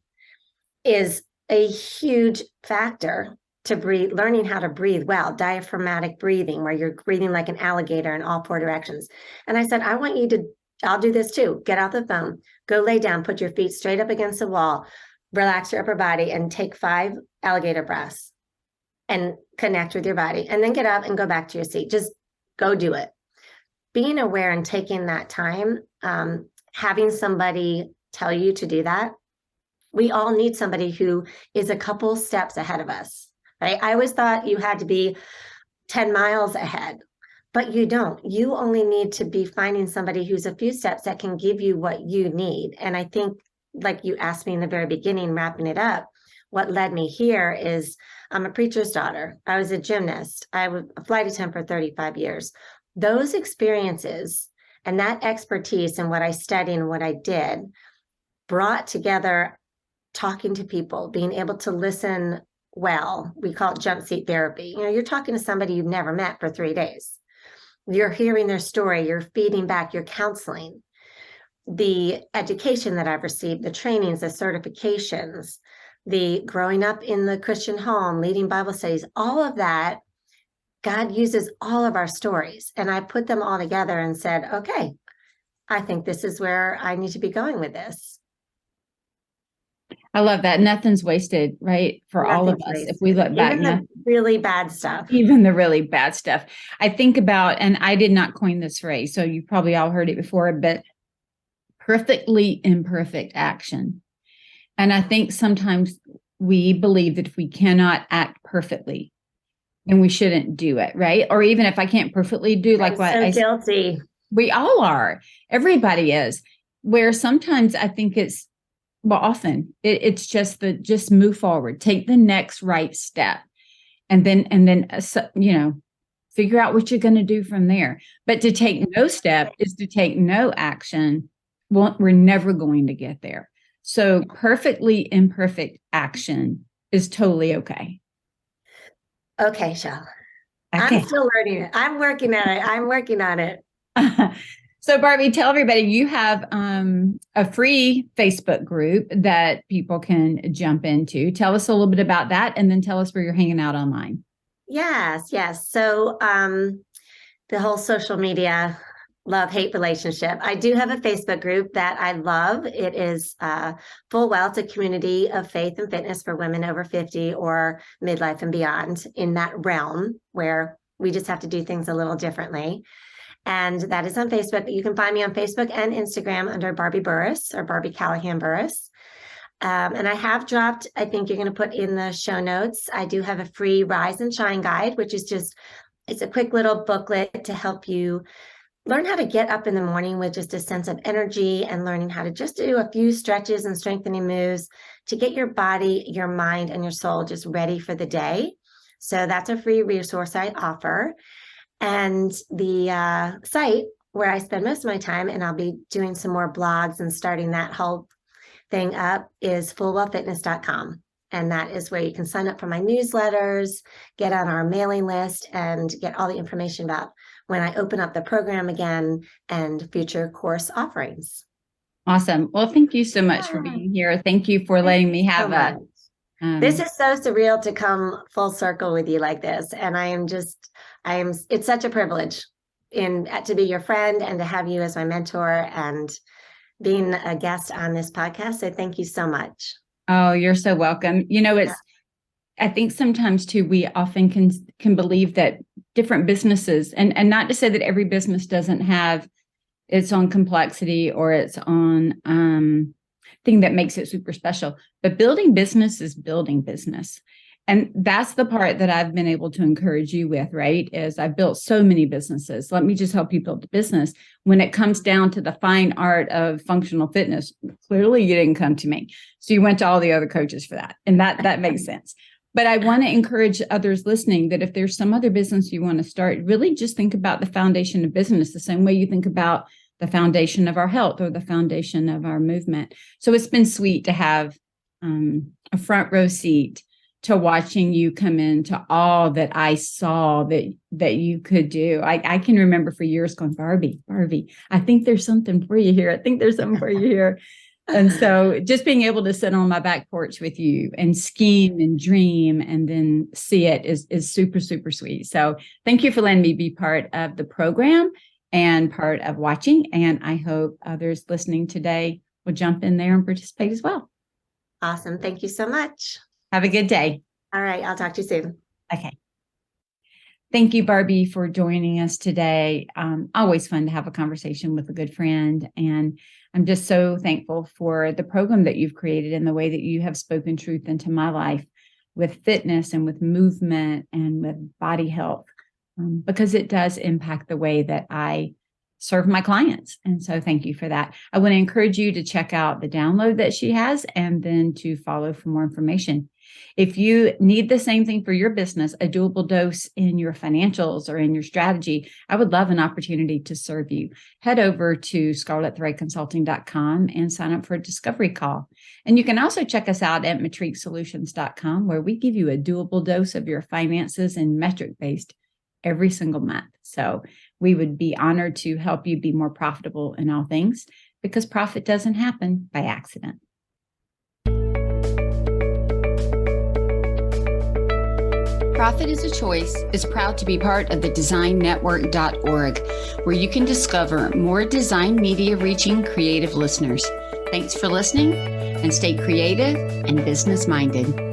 B: is a huge factor to breathe, learning how to breathe well, diaphragmatic breathing, where you're breathing like an alligator in all four directions. And I said, I want you to, I'll do this too. Get off the phone, go lay down, put your feet straight up against the wall, relax your upper body and take 5 alligator breaths and connect with your body, and then get up and go back to your seat. Just go do it. Being aware and taking that time, having somebody tell you to do that. We all need somebody who is a couple steps ahead of us, right? I always thought you had to be 10 miles ahead, but you don't. You only need to be finding somebody who's a few steps that can give you what you need. And I think, like you asked me in the very beginning, wrapping it up, what led me here is I'm a preacher's daughter. I was a gymnast. I was a flight attendant for 35 years. Those experiences and that expertise in what I studied and what I did brought together talking to people, being able to listen well. We call it jump seat therapy. You know, you're talking to somebody you've never met for 3 days. You're hearing their story, you're feeding back, you're counseling. The education that I've received, the trainings, the certifications, the growing up in the Christian home, leading Bible studies, all of that, God uses all of our stories. And I put them all together and said, okay, I think this is where I need to be going with this.
A: I love that. Nothing's wasted, right? For all of us. If we look back,
B: even the really bad stuff,
A: even the really bad stuff. I think about, and I did not coin this phrase, so you've probably all heard it before, but perfectly imperfect action. And I think sometimes we believe that if we cannot act perfectly, then we shouldn't do it, right? Or even if I can't perfectly do like what
B: I'm so guilty.
A: We all are. Everybody is. Where sometimes I think it's, well, often it's just just move forward, take the next right step, and then you know, figure out what you're going to do from there. But to take no step is to take no action. Well, we're never going to get there. So perfectly imperfect action is totally okay.
B: Okay, Shell.
A: Okay.
B: I'm still learning it. I'm working on it. I'm working on it.
A: So Barbi, tell everybody you have a free Facebook group that people can jump into. Tell us a little bit about that, and then tell us where you're hanging out online.
B: Yes. So the whole social media love-hate relationship. I do have a Facebook group that I love. It is full well. It's a community of faith and fitness for women over 50 or midlife and beyond, in that realm where we just have to do things a little differently. And that is on Facebook. You can find me on Facebook and Instagram under Barbi Burris, or Barbi Callahan Burris. And I have dropped, I think you're going to put in the show notes, I do have a free Rise and Shine guide, which is just, it's a quick little booklet to help you learn how to get up in the morning with just a sense of energy, and learning how to just do a few stretches and strengthening moves to get your body, your mind, and your soul just ready for the day. So that's a free resource I offer. And the site where I spend most of my time, and I'll be doing some more blogs and starting that whole thing up, is fullwellfitness.com. And that is where you can sign up for my newsletters, get on our mailing list, and get all the information about when I open up the program again and future course offerings.
A: Awesome. Well, thank you so much for being here. Thank you for letting me have
B: this is so surreal to come full circle with you like this. And it's such a privilege to be your friend and to have you as my mentor and being a guest on this podcast. So thank you so much.
A: Oh, you're so welcome. I think sometimes too, we often can believe that different businesses, and not to say that every business doesn't have its own complexity or its own thing that makes it super special, but building business is building business. And that's the part that I've been able to encourage you with, right? Is I've built so many businesses. Let me just help you build a business. When it comes down to the fine art of functional fitness, clearly you didn't come to me. So you went to all the other coaches for that. And that makes sense. But I want to encourage others listening that if there's some other business you want to start, really just think about the foundation of business the same way you think about the foundation of our health or the foundation of our movement. So it's been sweet to have a front row seat to watching you come into all that I saw that you could do. I can remember for years going, Barbi, I think there's something for you here. I think there's something for you here. And so just being able to sit on my back porch with you and scheme and dream and then see it is super, super sweet. So thank you for letting me be part of the program and part of watching. And I hope others listening today will jump in there and participate as well.
B: Awesome. Thank you so much.
A: Have a good day.
B: All right. I'll talk to you soon.
A: Okay. Thank you, Barbi, for joining us today. Always fun to have a conversation with a good friend. And I'm just so thankful for the program that you've created and the way that you have spoken truth into my life with fitness and with movement and with body health, because it does impact the way that I serve my clients. And so thank you for that. I want to encourage you to check out the download that she has and then to follow for more information. If you need the same thing for your business, a doable dose in your financials or in your strategy, I would love an opportunity to serve you. Head over to scarlettthreadconsulting.com and sign up for a discovery call. And you can also check us out at matriquesolutions.com, where we give you a doable dose of your finances and metric-based every single month. So we would be honored to help you be more profitable in all things, because profit doesn't happen by accident. Profit is a Choice is proud to be part of the designnetwork.org, where you can discover more design media reaching creative listeners. Thanks for listening, and stay creative and business minded.